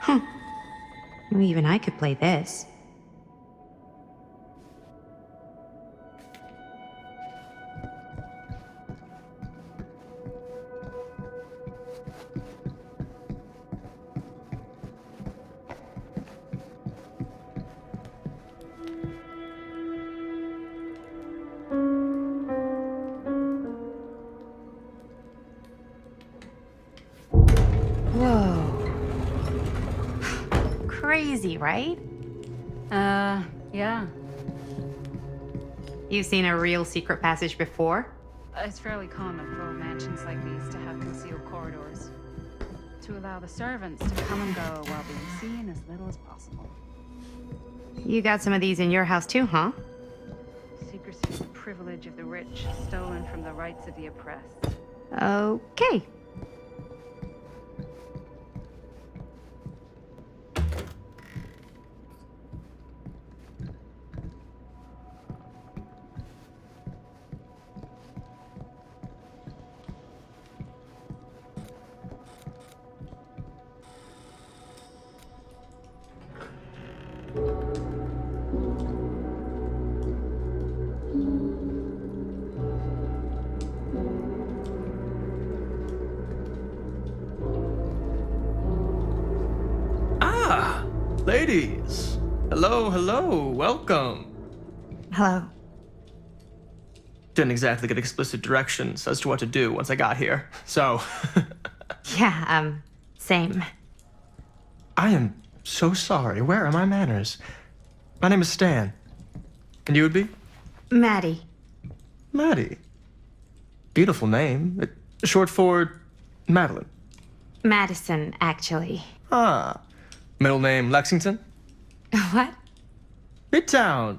Well, even I could play this. Whoa. Crazy, right? Yeah. You've seen a real secret passage before? It's fairly common for old mansions like these to have concealed corridors to allow the servants to come and go while being seen as little as possible. You got some of these in your house too, huh? Secrecy is the privilege of the rich, stolen from the rights of the oppressed. Okay. Ah, ladies. Hello, hello, welcome. Hello. Didn't exactly get explicit directions as to what to do once I got here, so. Yeah, same. I am so sorry. Where are my manners? My name is Stan. And you would be? Maddie. Maddie. Beautiful name. Short for Madeline. Madison, actually. Ah. Middle name Lexington? What? Midtown.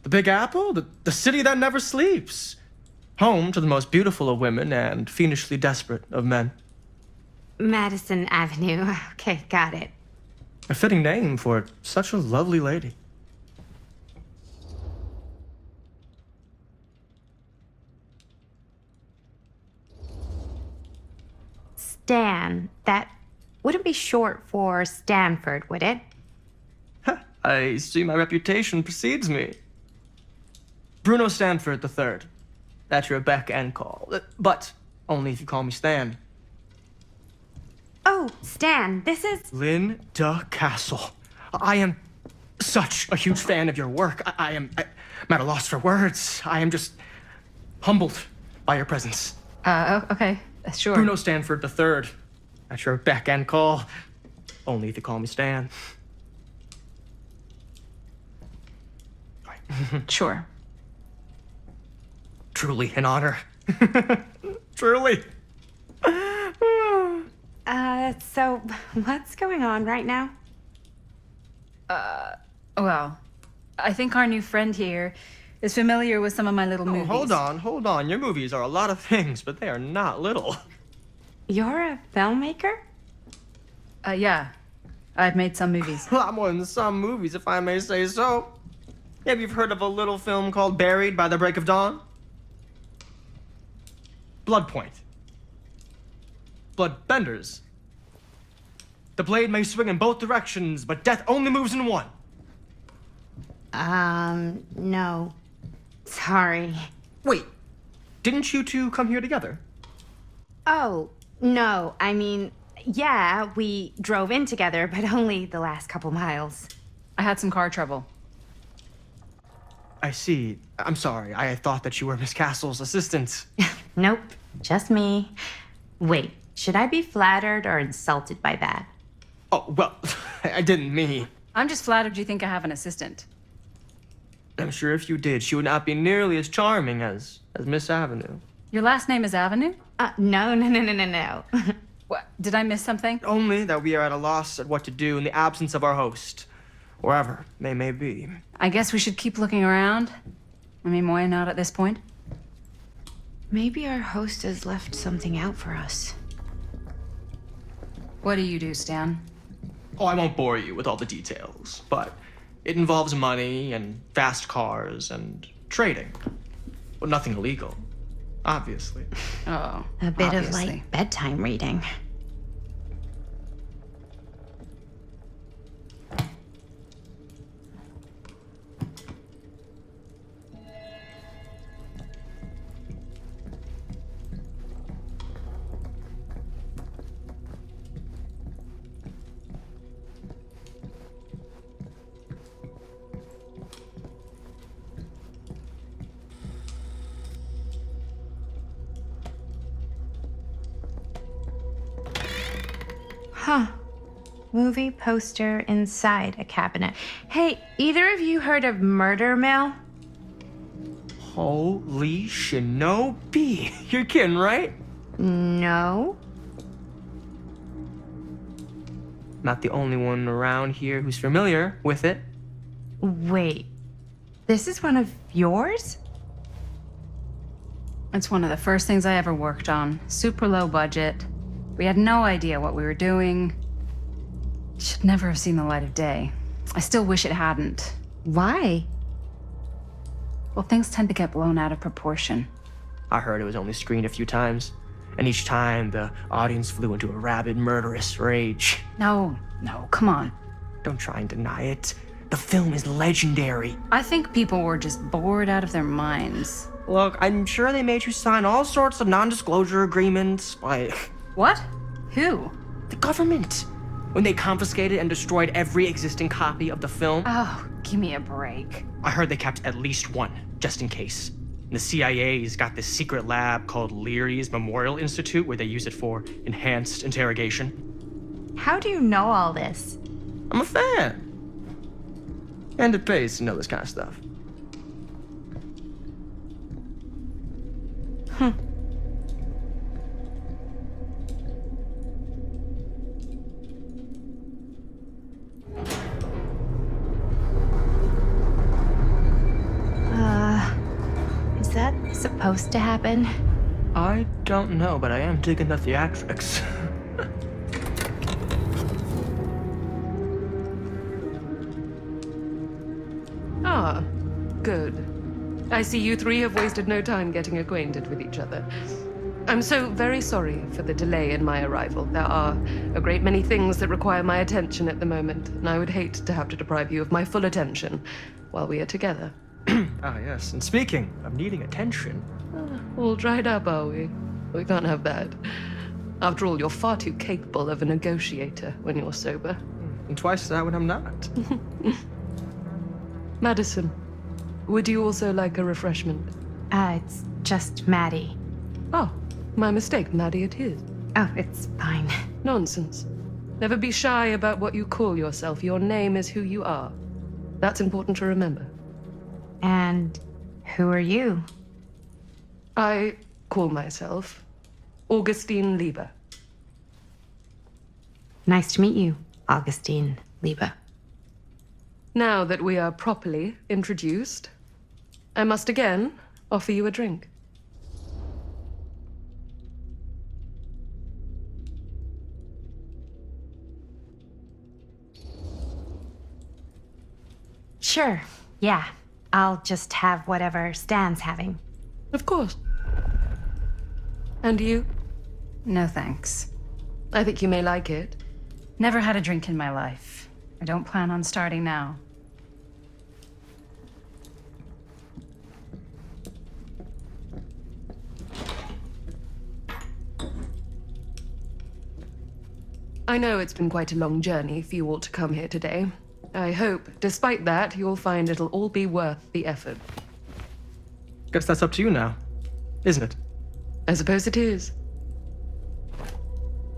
The Big Apple? The city that never sleeps. Home to the most beautiful of women and fiendishly desperate of men. Madison Avenue. Okay, got it. A fitting name for such a lovely lady. Stan. That wouldn't be short for Stanford, would it? I see my reputation precedes me. Bruno Stanford III. At your beck and call. But only if you call me Stan. Oh, Stan, this is... Linda Castle. I am such a huge fan of your work. I'm at a loss for words. I am just humbled by your presence. Okay, sure. Bruno Stanford III. At your beck and call. Only if you call me Stan. Sure. Truly an honor. Truly. So what's going on right now? Well, I think our new friend here is familiar with some of my little movies. Hold on. Your movies are a lot of things, but they are not little. You're a filmmaker? Yeah. I've made some movies. A lot more than some movies, if I may say so. Maybe you've heard of a little film called Buried by the Break of Dawn? Blood Point. Bloodbenders. The blade may swing in both directions, but death only moves in one. No. Sorry. Wait, didn't you two come here together? Oh, no. I mean, yeah, we drove in together, but only the last couple miles. I had some car trouble. I see. I'm sorry. I thought that you were Miss Castle's assistant. Nope, just me. Wait, should I be flattered or insulted by that? Oh, well, I didn't mean. I'm just flattered you think I have an assistant. I'm sure if you did, she would not be nearly as charming as Miss Avenue. Your last name is Avenue? No. What? Did I miss something? Only that we are at a loss at what to do in the absence of our host, wherever they may be. I guess we should keep looking around. I mean, why not at this point? Maybe our host has left something out for us. What do you do, Stan? Oh, I won't bore you with all the details, but it involves money and fast cars and trading. Well, nothing illegal, obviously. Oh, A bit obviously. of like bedtime reading. Huh. Movie poster inside a cabinet. Hey, either of you heard of Murder Mill? Holy shinobi. You're kidding, right? No. Not the only one around here who's familiar with it. Wait. This is one of yours? It's one of the first things I ever worked on. Super low budget. We had no idea what we were doing. Should never have seen the light of day. I still wish it hadn't. Why? Well, things tend to get blown out of proportion. I heard it was only screened a few times, and each time the audience flew into a rabid, murderous rage. No, come on. Don't try and deny it. The film is legendary. I think people were just bored out of their minds. Look, I'm sure they made you sign all sorts of non-disclosure agreements, like What? Who? the government, when they confiscated and destroyed every existing copy of the film. Oh, give me a break. I heard they kept at least one, just in case. And the CIA's got this secret lab called Leary's Memorial Institute where they use it for enhanced interrogation. How do you know all this? I'm a fan. And it pays to know this kind of stuff. Is that supposed to happen? I don't know, but I am digging the theatrics. Ah, good. I see you three have wasted no time getting acquainted with each other. I'm so very sorry for the delay in my arrival. There are a great many things that require my attention at the moment, and I would hate to have to deprive you of my full attention while we are together. Ah, yes. And speaking of needing attention, All dried up, are we? We can't have that. After all, you're far too capable of a negotiator when you're sober. and twice that when I'm not. Madison, would you also like a refreshment? It's just Maddie. Oh, my mistake, Maddie it is. Oh, it's fine. Nonsense. Never be shy about what you call yourself. Your name is who you are. That's important to remember. And who are you? I call myself Augustine Lieber. Nice to meet you, Augustine Lieber. Now that we are properly introduced, I must again offer you a drink. Sure, yeah. I'll just have whatever Stan's having. Of course. And you? No thanks. I think you may like it. Never had a drink in my life. I don't plan on starting now. I know it's been quite a long journey for you all to come here today. I hope, despite that, you'll find it'll all be worth the effort. Guess that's up to you now, isn't it? I suppose it is.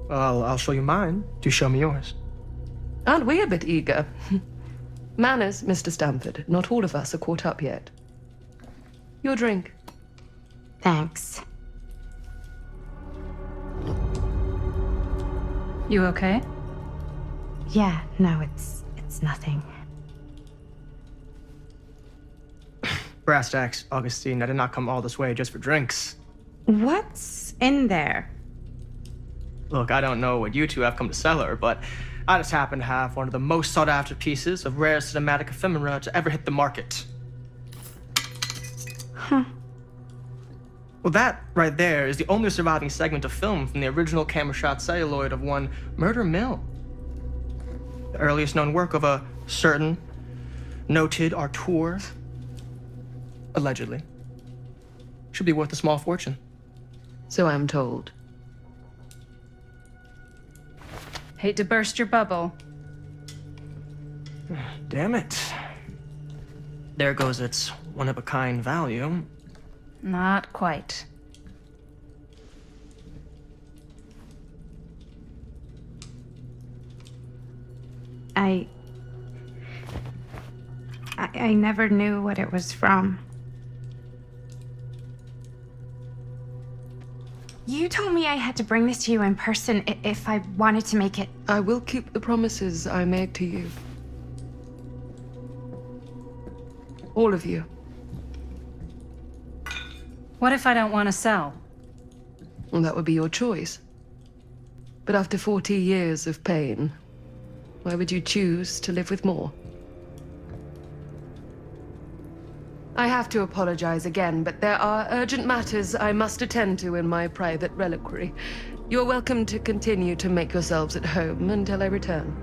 Well, I'll show you mine. Do show me yours. Aren't we a bit eager? Manners, Mr. Stamford. Not all of us are caught up yet. Your drink. Thanks. You okay? Yeah, no, it's nothing. Brass tacks, Augustine. I did not come all this way just for drinks. What's in there? Look, I don't know what you two have come to sell her, but I just happen to have one of the most sought-after pieces of rare cinematic ephemera to ever hit the market. Huh. Well, that right there is the only surviving segment of film from the original camera shot celluloid of one Murder Mill. The earliest known work of a certain noted auteur, allegedly. Should be worth a small fortune. So I'm told. Hate to burst your bubble. Damn it. There goes its one-of-a-kind value. Not quite. I never knew what it was from. You told me I had to bring this to you in person if I wanted to make it. I will keep the promises I made to you. All of you. What if I don't want to sell? Well, that would be your choice. But after 40 years of pain, why would you choose to live with more? I have to apologize again, but there are urgent matters I must attend to in my private reliquary. You're welcome to continue to make yourselves at home until I return.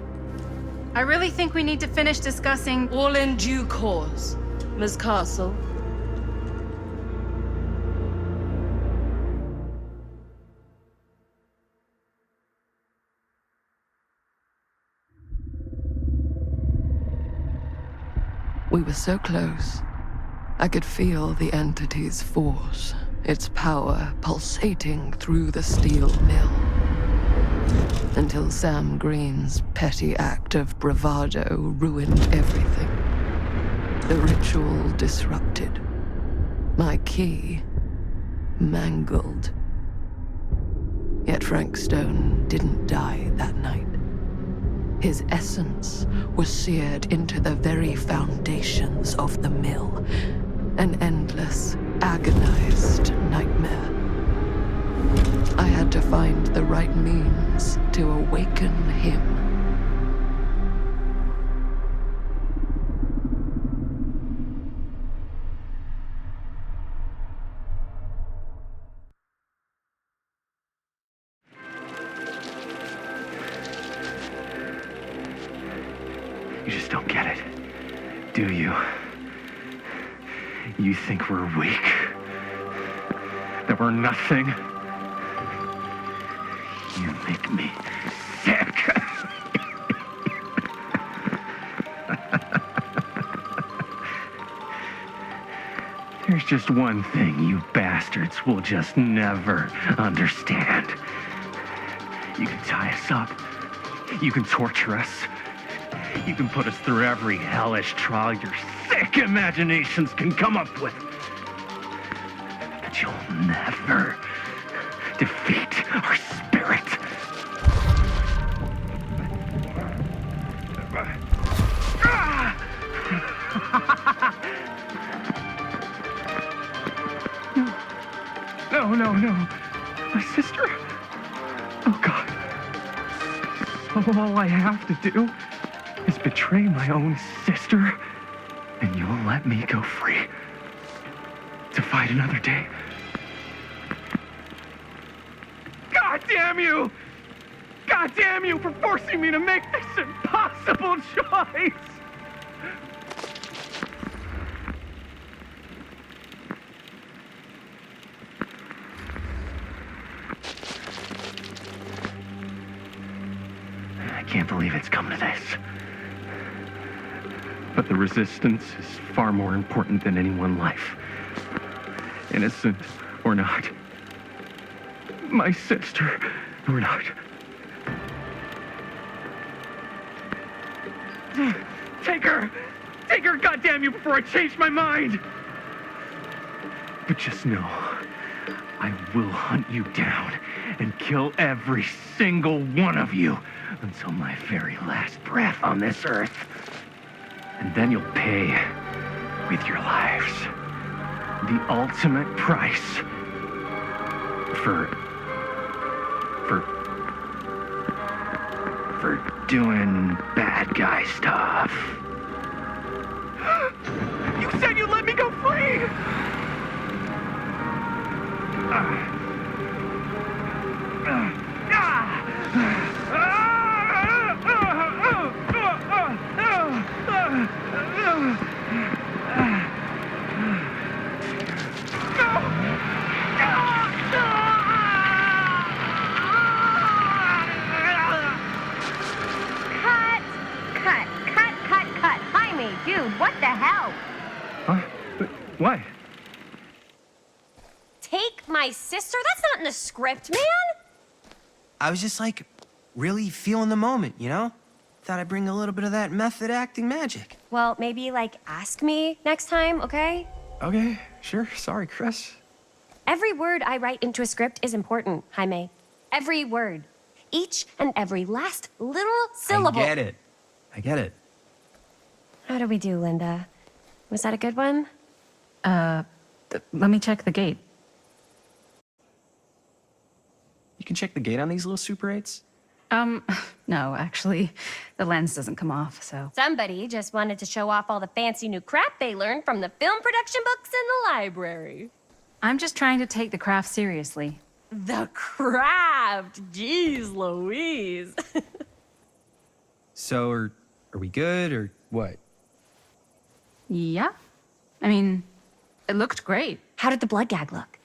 I really think we need to finish discussing. All in due course, Ms. Castle. We were so close. I could feel the entity's force, its power pulsating through the steel mill. Until Sam Green's petty act of bravado ruined everything. The ritual disrupted. My key mangled. Yet Frank Stone didn't die that night. His essence was seared into the very foundations of the mill. An endless, agonized nightmare. I had to find the right means to awaken him. You just don't get it, do you? You think we're weak? That we're nothing? You make me sick. There's just one thing you bastards will just never understand. You can tie us up. You can torture us. You can put us through every hellish trial your sick imaginations can come up with. But you'll never defeat our spirit. No. My sister? Oh, God. All I have to do is betray my own sister, and you'll let me go free to fight another day. God damn you! God damn you for forcing me to make this impossible choice! I can't believe it's come to this. But the resistance is far more important than any one life. Innocent or not. My sister or not. Take her! Take her, goddamn you, before I change my mind! But just know, I will hunt you down and kill every single one of you until my very last breath on this earth. And then you'll pay with your lives. The ultimate price for doing bad guy stuff. You said you'd let me go free! Cut. Jaime, dude, what the hell? Huh? What? Take my sister? That's not in the script, man. I was just like, really feeling the moment, you know? Thought I'd bring a little bit of that method acting magic. Well, maybe, like, ask me next time, okay? Okay, sure. Sorry, Chris. Every word I write into a script is important, Jaime. Every word. Each and every last little syllable. I get it. I get it. How do we do, Linda? Was that a good one? Let me check the gate. You can check the gate on these little Super 8s? No, actually, the lens doesn't come off, so. Somebody just wanted to show off all the fancy new crap they learned from the film production books in the library. I'm just trying to take the craft seriously. The craft! Jeez Louise. So, are we good, or what? Yeah? I mean, it looked great. How did the blood gag look?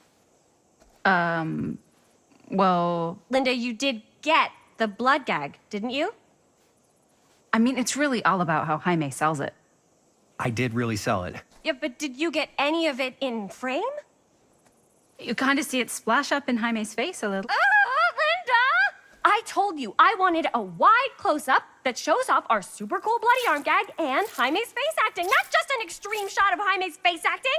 Well, Linda, you did get the blood gag, didn't you? I mean, it's really all about how Jaime sells it. I did really sell it. Yeah, but did you get any of it in frame? You kind of see it splash up in Jaime's face a little. Linda! I told you I wanted a wide close-up that shows off our super cool bloody arm gag and Jaime's face acting, not just an extreme shot of Jaime's face acting.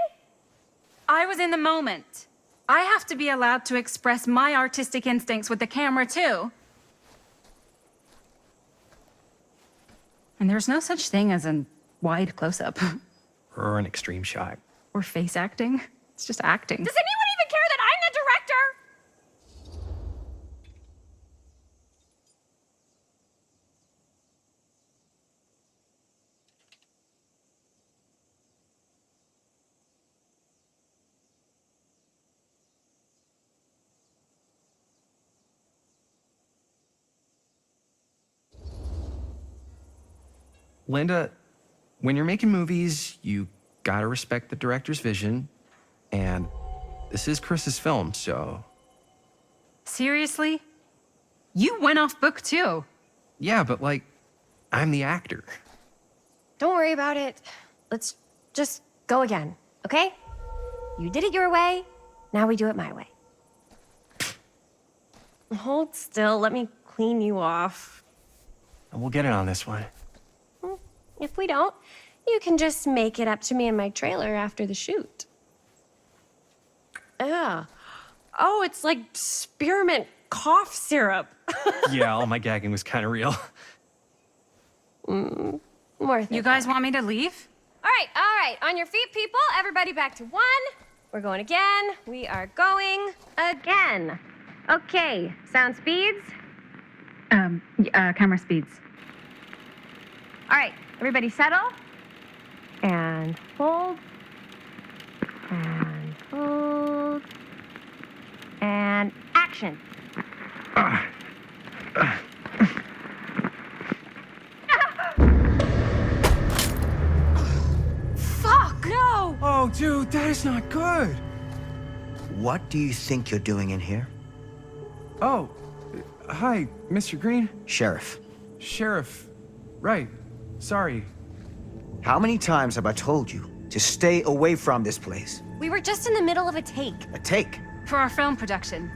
I was in the moment. I have to be allowed to express my artistic instincts with the camera, too. And there's no such thing as a wide close-up. Or an extreme shot. Or face acting. It's just acting. Does anyone even care that I'm the director? Linda, when you're making movies, you gotta respect the director's vision. And this is Chris's film, so... Seriously? You went off book, too. Yeah, but like, I'm the actor. Don't worry about it. Let's just go again, okay? You did it your way, now we do it my way. Hold still, let me clean you off. We'll get it on this one. If we don't, you can just make it up to me in my trailer after the shoot. Yeah. Oh, it's like spearmint cough syrup. Yeah, all my gagging was kind of real. Worth it. You guys want me to leave? All right. On your feet, people. Everybody back to one. We're going again. We are going again. Okay, sound speeds. Camera speeds. All right, everybody settle. And hold. And hold. And action. Fuck! No! Oh, dude, that is not good. What do you think you're doing in here? Oh, hi, Mr. Green. Sheriff, Sheriff. Right. Sorry. how many times have I told you to stay away from this place? We were just in the middle of a take. A take. For our film production.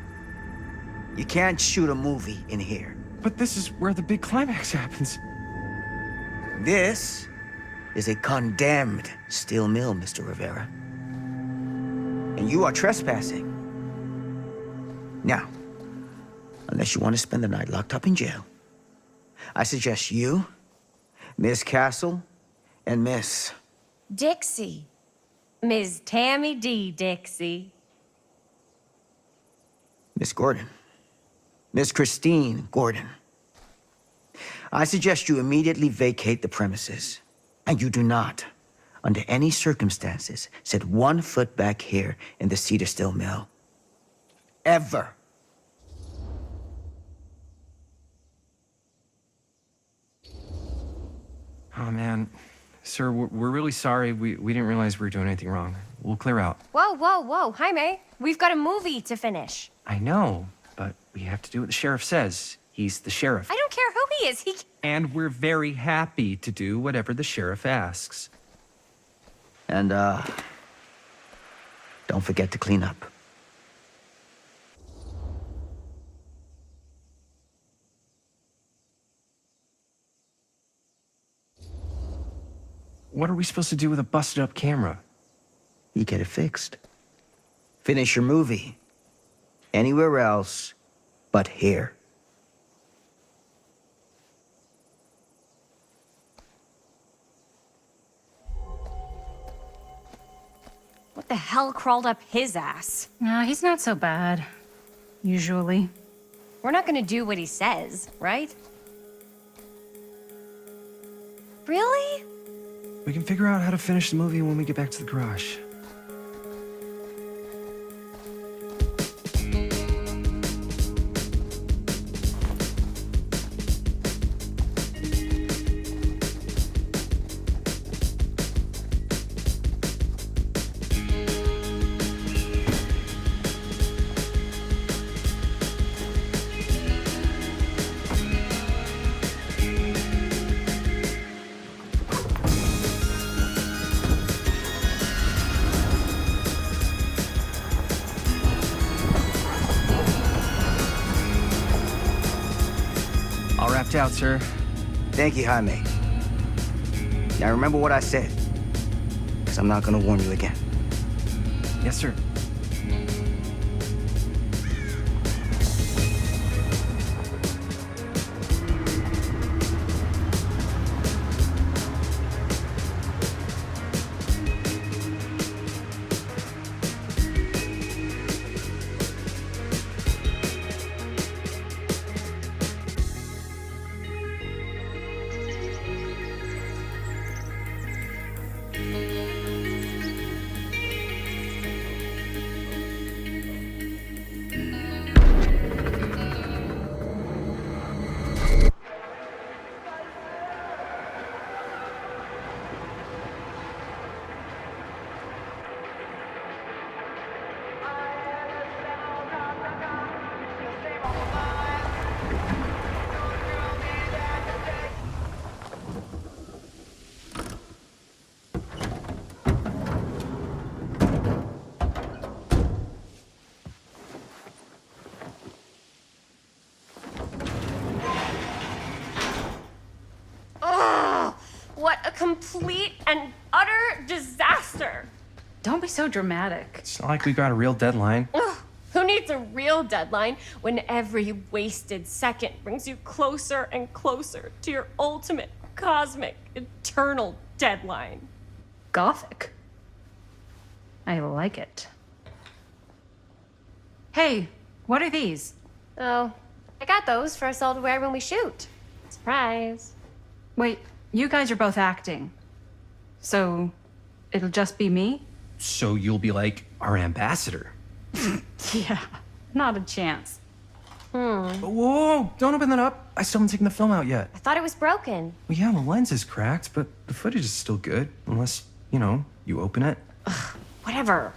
You can't shoot a movie in here. But this is where the big climax happens. This is a condemned steel mill, Mr. Rivera. And you are trespassing. Now, unless you want to spend the night locked up in jail, I suggest you, Miss Castle, and Miss... Dixie. Ms. Tammy D. Dixie. Miss Gordon. Miss Christine Gordon. I suggest you immediately vacate the premises. And you do not, under any circumstances, set 1 foot back here in the Cedar Still Mill. Ever. Oh, man. Sir, we're really sorry. We didn't realize we were doing anything wrong. We'll clear out. Whoa. Jaime, we've got a movie to finish. I know, but we have to do what the sheriff says. He's the sheriff. I don't care who he is. And we're very happy to do whatever the sheriff asks. And, don't forget to clean up. what are we supposed to do with a busted up camera? You get it fixed. Finish your movie. Anywhere else but here. What the hell crawled up his ass? No, he's not so bad. Usually. We're not gonna do what he says, right? Really? We can figure out how to finish the movie when we get back to the garage. All wrapped out, sir. Thank you, Jaime. Now remember what I said, because I'm not gonna warn you again. Yes, sir. What a complete and utter disaster! Don't be so dramatic. It's not like we got a real deadline. Ugh, who needs a real deadline when every wasted second brings you closer and closer to your ultimate, cosmic, eternal deadline? Gothic. I like it. Hey, what are these? Oh, I got those for us all to wear when we shoot. Surprise. Wait, you guys are both acting. So, it'll just be me? So you'll be like our ambassador. Yeah, not a chance. Whoa, don't open that up. I still haven't taken the film out yet. I thought it was broken. Well, yeah, the lens is cracked, but the footage is still good. Unless, you open it. Whatever.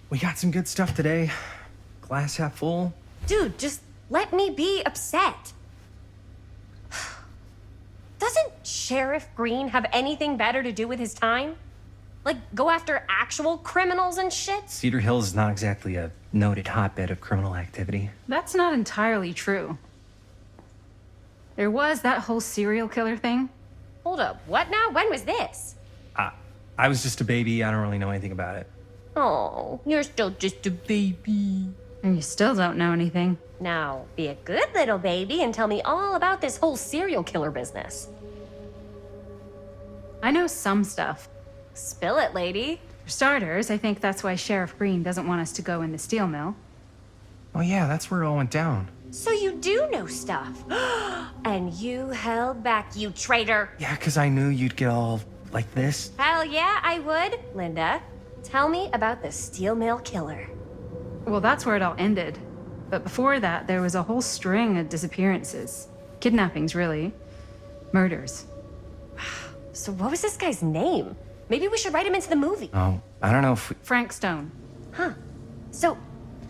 We got some good stuff today. Glass half full. Dude, just let me be upset. Doesn't Sheriff Green have anything better to do with his time? Like, go after actual criminals and shit? Cedar Hills is not exactly a noted hotbed of criminal activity. That's not entirely true. There was that whole serial killer thing. Hold up, what now? When was this? I was just a baby. I don't really know anything about it. Oh, you're still just a baby. And you still don't know anything. Now, be a good little baby and tell me all about this whole serial killer business. I know some stuff. Spill it, lady. For starters, I think that's why Sheriff Green doesn't want us to go in the steel mill. Oh yeah, that's where it all went down. So you do know stuff. And you held back, you traitor. Yeah, because I knew you'd get all like this. Hell yeah, I would. Linda, tell me about the steel mill killer. Well, that's where it all ended. But before that, there was a whole string of disappearances. Kidnappings, really. Murders. So what was this guy's name? Maybe we should write him into the movie. Oh, I don't know if we... Frank Stone. Huh. So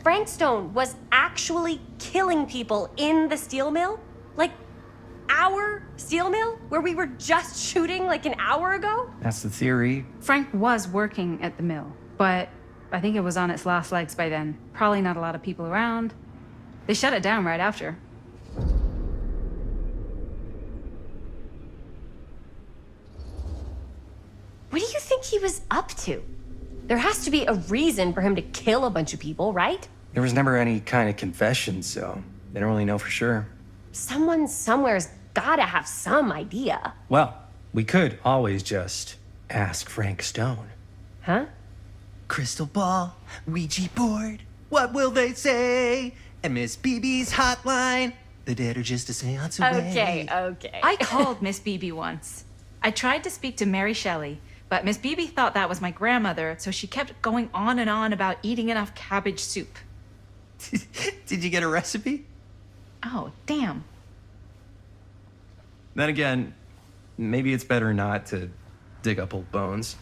Frank Stone was actually killing people in the steel mill? Like, our steel mill? Where we were just shooting like an hour ago? That's the theory. Frank was working at the mill, but I think it was on its last legs by then. Probably not a lot of people around. They shut it down right after. he was up to? There has to be a reason for him to kill a bunch of people, right? There was never any kind of confession, so they don't really know for sure. Someone somewhere's gotta have some idea. Well, we could always just ask Frank Stone. Huh? Crystal ball, Ouija board, what will they say? And Miss BB's hotline, the dead are just a seance away. Okay. I called Miss Beebe once. I tried to speak to Mary Shelley, but Miss Beebe thought that was my grandmother, so she kept going on and on about eating enough cabbage soup. Did you get a recipe? Oh, damn. Then again, maybe it's better not to dig up old bones.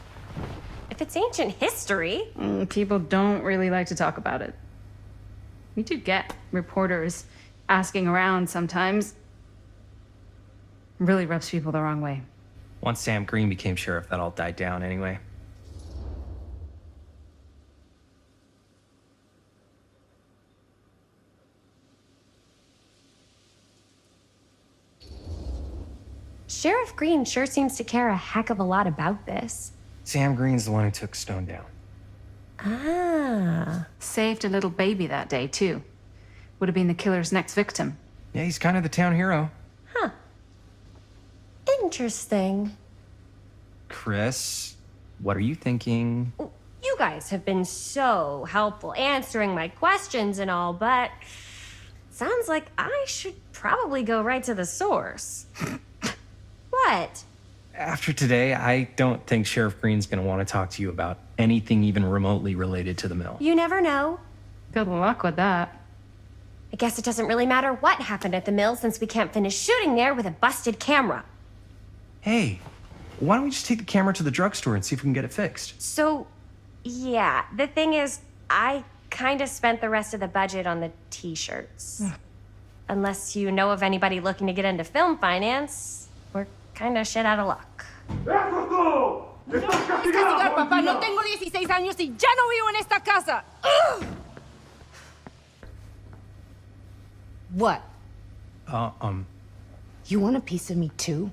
If it's ancient history. People don't really like to talk about it. We do get reporters asking around sometimes. Really rubs people the wrong way. Once Sam Green became sheriff, that all died down anyway. Sheriff Green sure seems to care a heck of a lot about this. Sam Green's the one who took Stone down. Ah. Saved a little baby that day, too. Would have been the killer's next victim. Yeah, he's kind of the town hero. Huh. Interesting. Chris, what are you thinking? You guys have been so helpful answering my questions and all, but sounds like I should probably go right to the source. What? After today, I don't think Sheriff Green's gonna want to talk to you about anything even remotely related to the mill. You never know. Good luck with that. I guess it doesn't really matter what happened at the mill since we can't finish shooting there with a busted camera. Hey, why don't we just take the camera to the drugstore and see if we can get it fixed? So, yeah, the thing is, I kind of spent the rest of the budget on the t-shirts. Unless you know of anybody looking to get into film finance, we're kind of shit out of luck. Castigar, papá. No tengo 16 años y ya no vivo en esta casa. What? Uh, You want a piece of me too?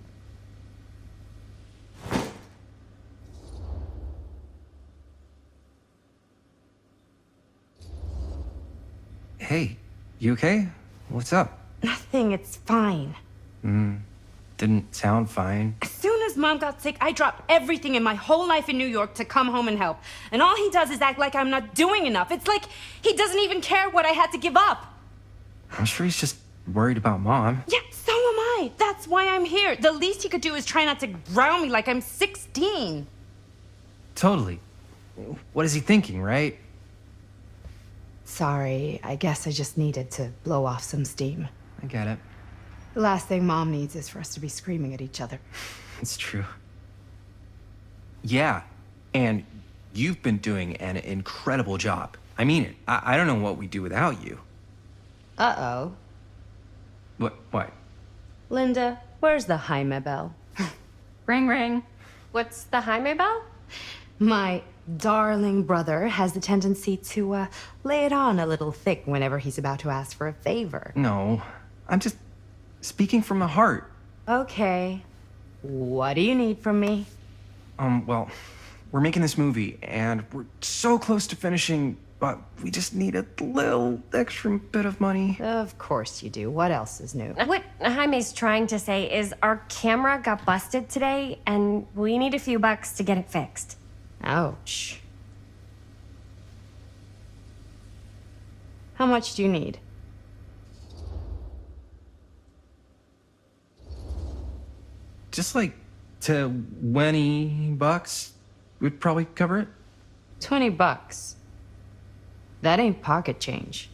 Hey, you okay? What's up? Nothing, it's fine. Didn't sound fine. As soon as Mom got sick, I dropped everything in my whole life in New York to come home and help. And all he does is act like I'm not doing enough. It's like he doesn't even care what I had to give up. I'm sure he's just worried about Mom. Yeah, so am I. That's why I'm here. The least he could do is try not to ground me like I'm 16. Totally. What is he thinking, right? Sorry, I guess I just needed to blow off some steam. I get it. The last thing Mom needs is for us to be screaming at each other. It's true. Yeah, and you've been doing an incredible job. I mean it. I don't know what we'd do without you. Uh-oh. What? Linda, where's the Jaime bell? Ring, ring. What's the Jaime bell? My darling brother has the tendency to lay it on a little thick whenever he's about to ask for a favor. No, I'm just speaking from the heart. Okay. What do you need from me? Well, we're making this movie, and we're so close to finishing, but we just need a little extra bit of money. Of course you do. What else is new? What Jaime's trying to say is our camera got busted today, and we need a few bucks to get it fixed. Ouch. How much do you need? Just like $20 would probably cover it. $20. That ain't pocket change.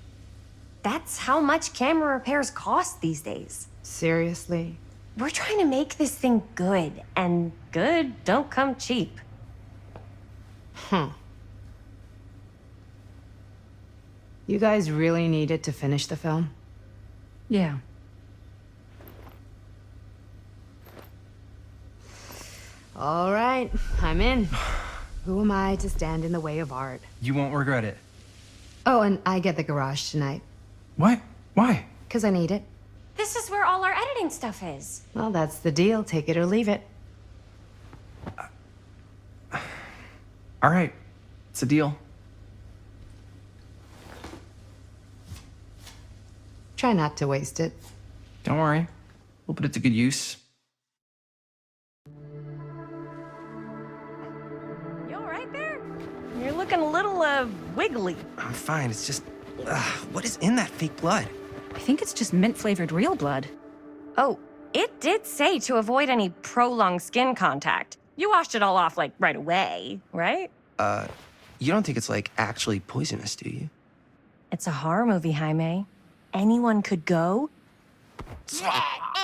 That's how much camera repairs cost these days. Seriously? We're trying to make this thing good, and good don't come cheap. You guys really needed to finish the film? Yeah. All right, I'm in. Who am I to stand in the way of art? You won't regret it. Oh, and I get the garage tonight, What? Why? 'cause I need it. This is where all our editing stuff is. Well, that's the deal. Take it or leave it. All right, it's a deal. Try not to waste it. Don't worry. We'll put it to good use. You all right there? You're looking a little, wiggly. I'm fine. It's just, what is in that fake blood? I think it's just mint-flavored real blood. Oh, it did say to avoid any prolonged skin contact. You washed it all off, like, right away, right? You don't think it's, like, actually poisonous, do you? It's a horror movie, Jaime. Anyone could go. Yeah,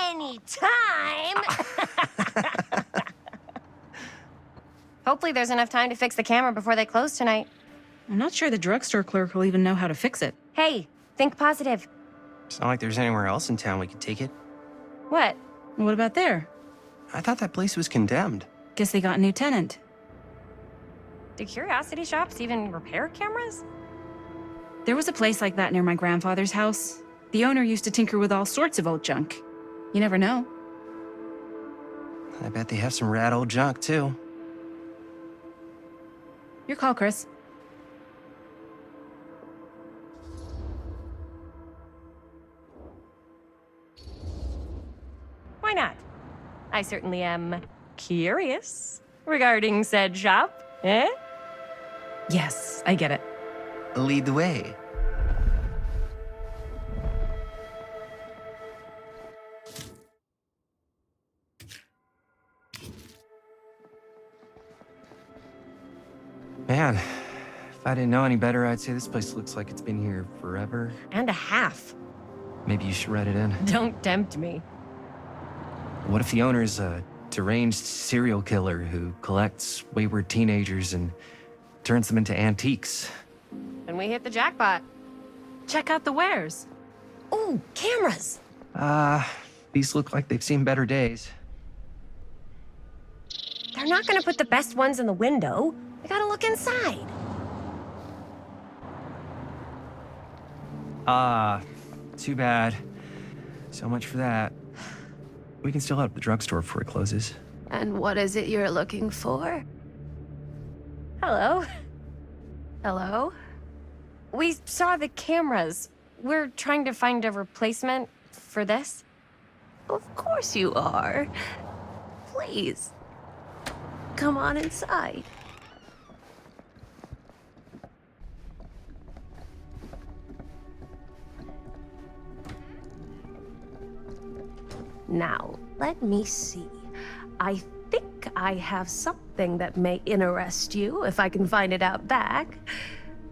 anytime! Hopefully there's enough time to fix the camera before they close tonight. I'm not sure the drugstore clerk will even know how to fix it. Hey, think positive. It's not like there's anywhere else in town we could take it. What? What about there? I thought that place was condemned. Guess they got a new tenant. Do curiosity shops even repair cameras? There was a place like that near my grandfather's house. The owner used to tinker with all sorts of old junk. You never know. I bet they have some rad old junk, too. Your call, Chris. Why not? I certainly am curious regarding said shop, eh? Yes, I get it. Lead the way. Man, if I didn't know any better, I'd say this place looks like it's been here forever. And a half. Maybe you should write it in. Don't tempt me. What if the owner's a deranged serial killer who collects wayward teenagers and turns them into antiques? And we hit the jackpot. Check out the wares. Ooh, cameras! These look like they've seen better days. They're not gonna put the best ones in the window. I gotta look inside. Too bad. So much for that. We can still head up the drugstore before it closes. And what is it you're looking for? Hello. Hello? We saw the cameras. We're trying to find a replacement for this. Of course you are. Please. Come on inside. Now, let me see. I think I have something that may interest you, if I can find it out back.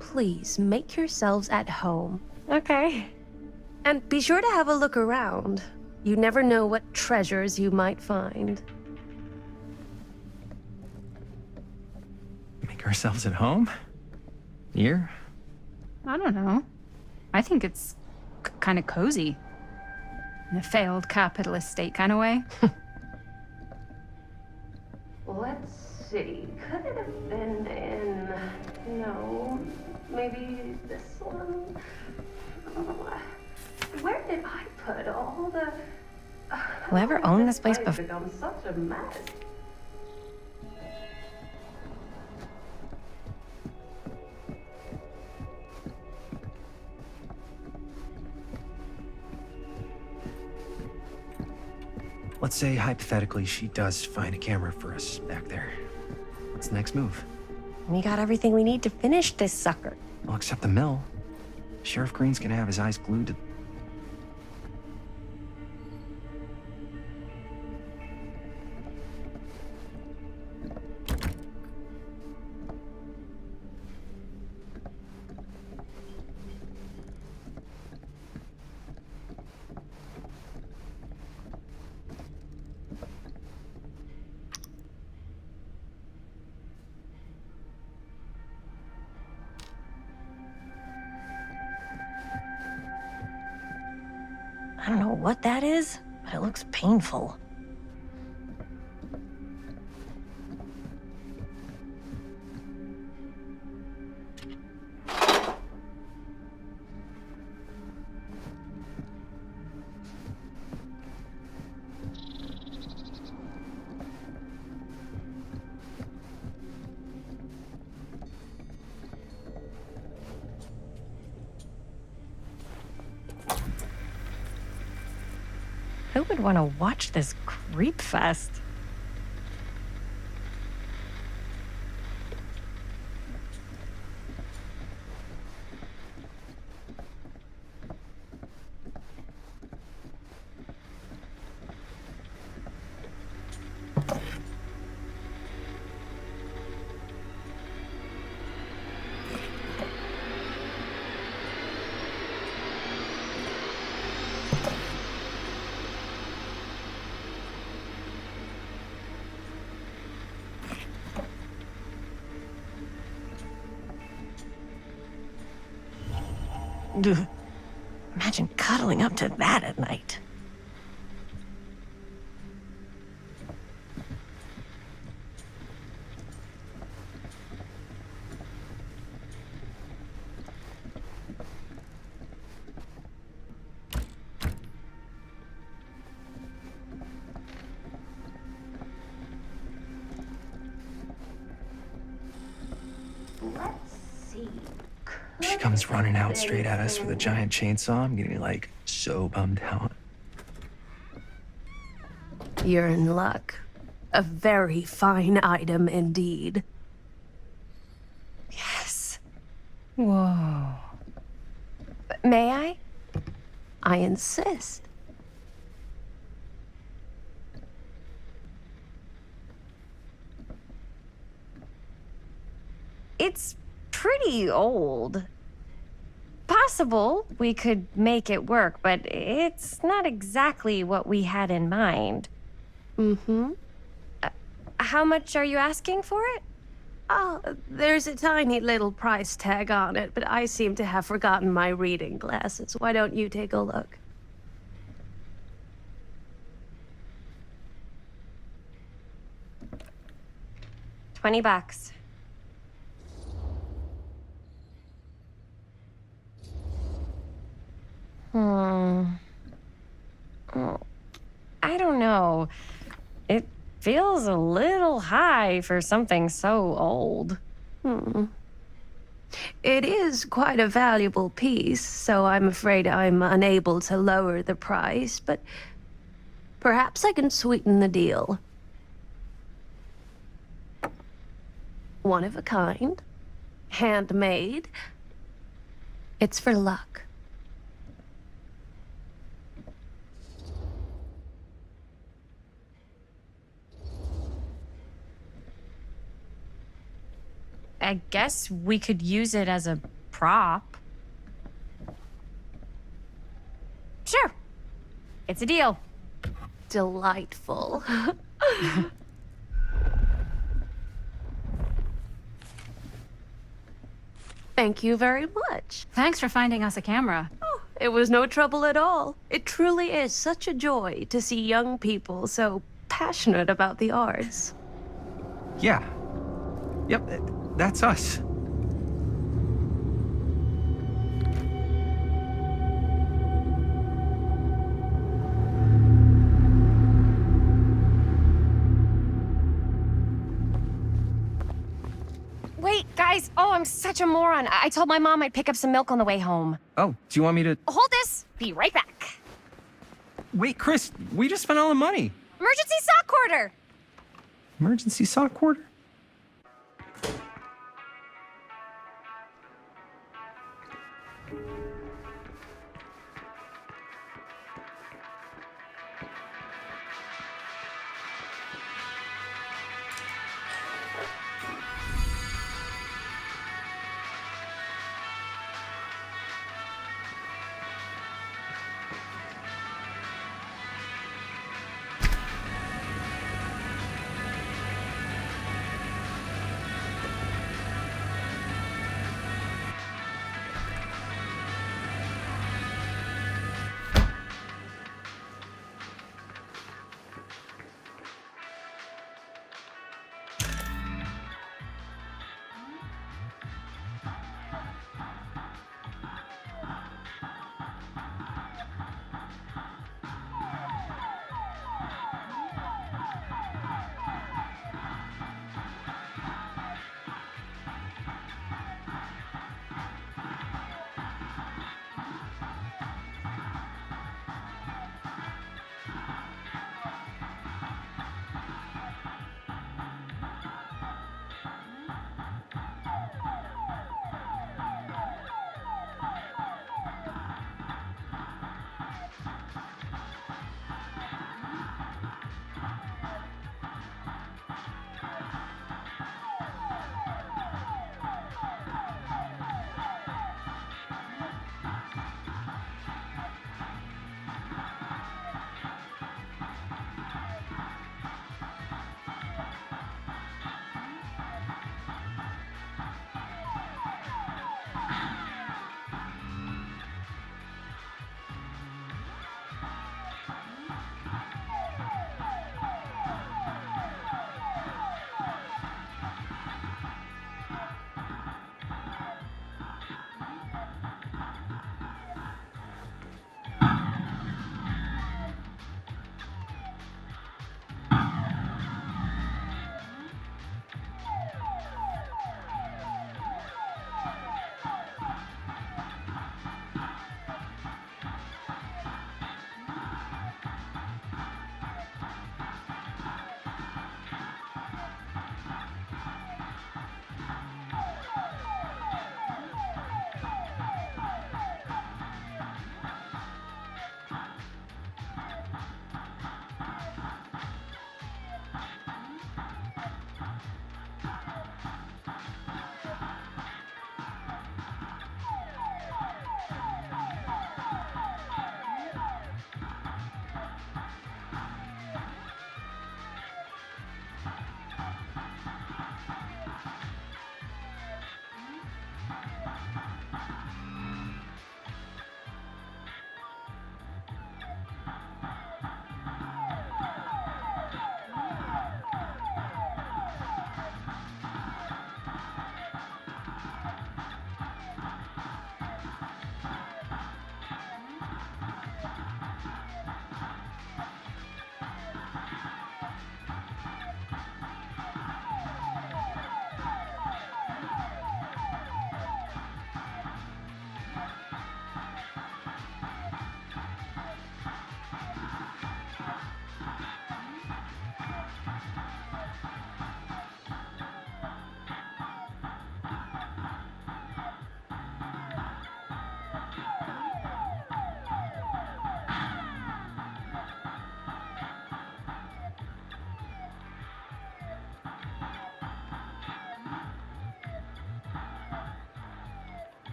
Please make yourselves at home. Okay. And be sure to have a look around. You never know what treasures you might find. Make ourselves at home? Here? I don't know. I think it's kind of cozy. In a failed capitalist state kind of way. Let's see. Could it have been in... No. Maybe this one? Where did I put all the... Whoever owned this place I've before. become such a mess. Let's say, hypothetically, she does find a camera for us back there. What's the next move? We got everything we need to finish this sucker. Well, except the mill. Sheriff Green's gonna have his eyes glued to... I don't know what that is, but it looks painful. Who would want to watch this creep fest? Ugh. Imagine cuddling up to that at night. She comes running out straight at us with a giant chainsaw. I'm getting like so bummed out. You're in luck. A very fine item indeed. Yes. Whoa. May I? I insist. It's pretty old. Possible we could make it work, but it's not exactly what we had in mind. Mm-hmm. How much are you asking for it? Oh, there's a tiny little price tag on it, but I seem to have forgotten my reading glasses. Why don't you take a look? $20. I don't know. It feels a little high for something so old. It is quite a valuable piece, so I'm afraid I'm unable to lower the price, but perhaps I can sweeten the deal. One of a kind, handmade. It's for luck. I guess we could use it as a prop. Sure. It's a deal. Delightful. Thank you very much. Thanks for finding us a camera. Oh, it was no trouble at all. It truly is such a joy to see young people so passionate about the arts. Yeah. Yep, that's us. Wait, guys. Oh, I'm such a moron. I told my mom I'd pick up some milk on the way home. Oh, do you want me to... Hold this. Be right back. Wait, Chris, we just spent all the money. Emergency sock quarter. Emergency sock quarter?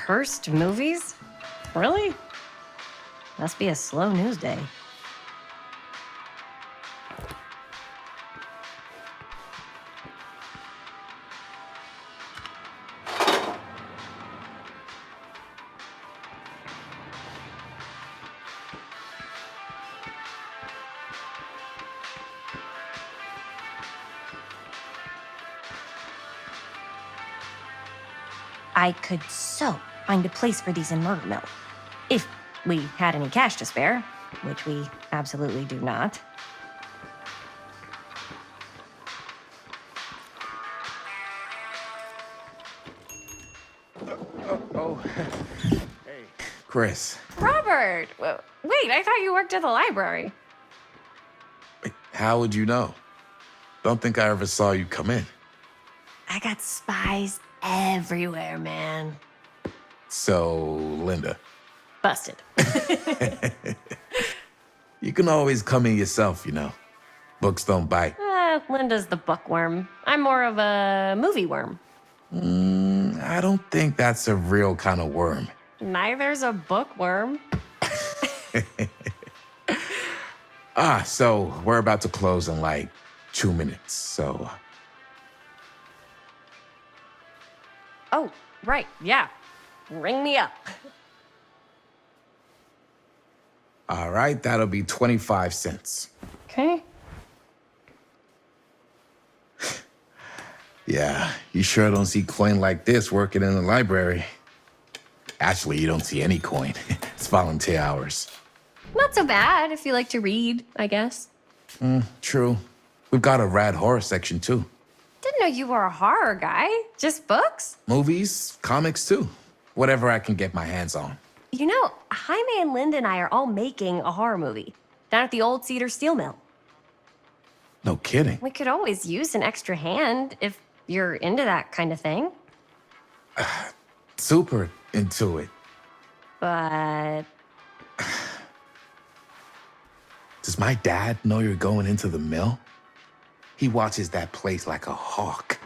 Cursed movies? Really? Must be a slow news day. I could so find a place for these in Murder Mill. If we had any cash to spare, which we absolutely do not. Chris, Robert! Wait, I thought you worked at the library. how would you know? Don't think I ever saw you come in. I got spies everywhere, man. So, Linda, Busted. you can always come in yourself, you know. Books don't bite. Linda's the bookworm. I'm more of a movie worm. I don't think that's a real kind of worm. Neither's a bookworm. So we're about to close in like 2 minutes, so... Oh, right, yeah. Ring me up. All right, that'll be 25 cents. Okay. Yeah, you sure don't see coin like this working in the library. Actually, you don't see any coin. It's volunteer hours. Not so bad if you like to read, I guess. True. We've got a rad horror section, too. Didn't know you were a horror guy. Just books? Movies, comics, too. Whatever I can get my hands on. You know, Jaime and Linda and I are all making a horror movie down at the old Cedar Steel Mill. No kidding. We could always use an extra hand if you're into that kind of thing. Super into it. But Does my dad know you're going into the mill? He watches that place like a hawk.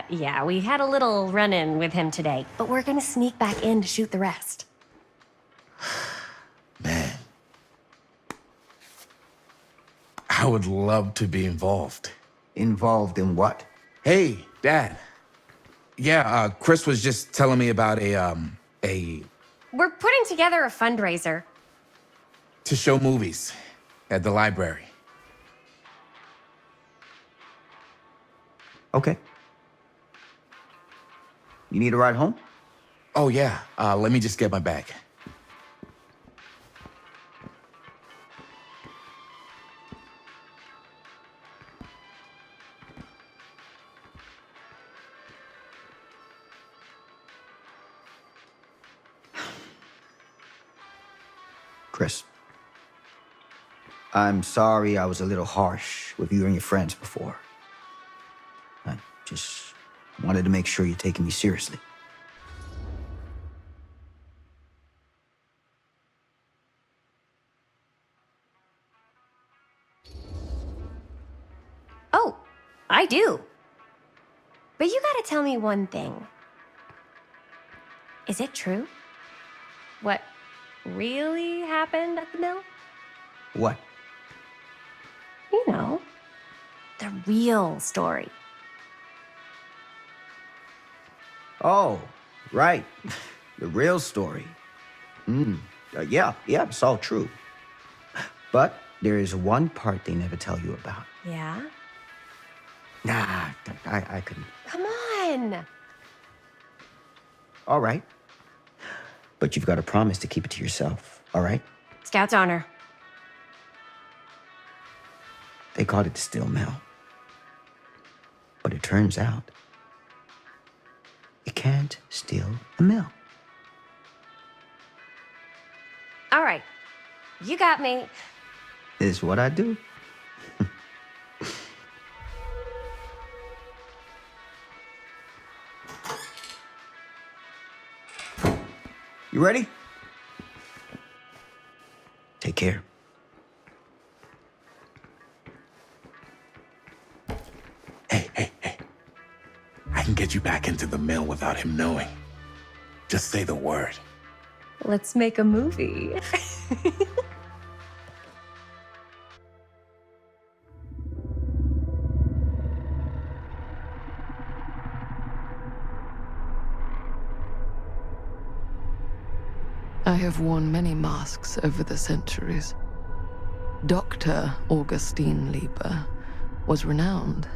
Yeah, we had a little run-in with him today, but we're gonna sneak back in to shoot the rest. Man. I would love to be involved. Involved in what? Hey, Dad. Yeah, Chris was just telling me about a We're putting together a fundraiser. to show movies at the library. Okay. You need a ride home? Oh, yeah. Let me just get my bag. Chris, I'm sorry I was a little harsh with you and your friends before. I just wanted to make sure you're taking me seriously. Oh, I do. But you gotta tell me one thing. Is it true? What really happened at the mill? What? You know, the real story. Oh, right. The real story. Yeah, it's all true. But there is one part they never tell you about. Yeah? Nah, I couldn't. Come on! All right. But you've got to promise to keep it to yourself, all right? Scout's honor. They called it the Steel Mill. But it turns out, you can't steal a mill. All right. You got me. This is what I do. You ready? Take care. Hey. I can get you back into the mill without him knowing. Just say the word. Let's make a movie. I have worn many masks over the centuries. Dr. Augustine Lieber was renowned,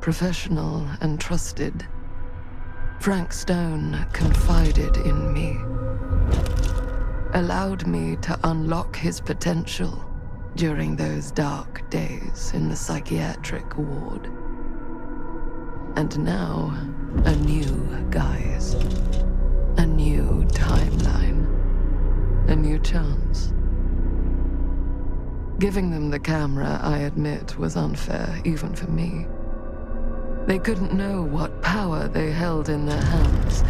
professional, and trusted. Frank Stone confided in me, allowed me to unlock his potential during those dark days in the psychiatric ward. And now, a new guise, a new timeline, a new chance. Giving them the camera, I admit, was unfair, even for me. They couldn't know what power they held in their hands,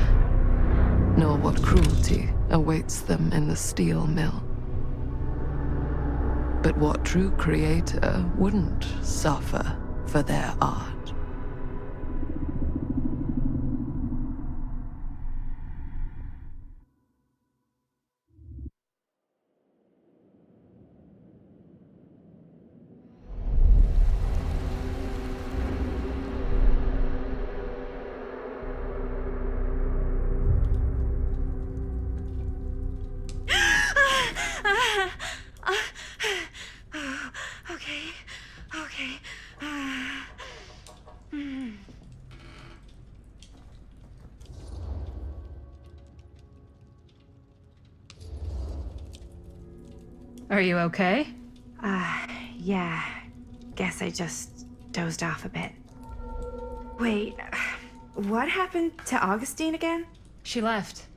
nor what cruelty awaits them in the steel mill. But what true creator wouldn't suffer for their art? Okay. Are you okay? Yeah. Guess I just dozed off a bit. Wait, what happened to Augustine again? She left.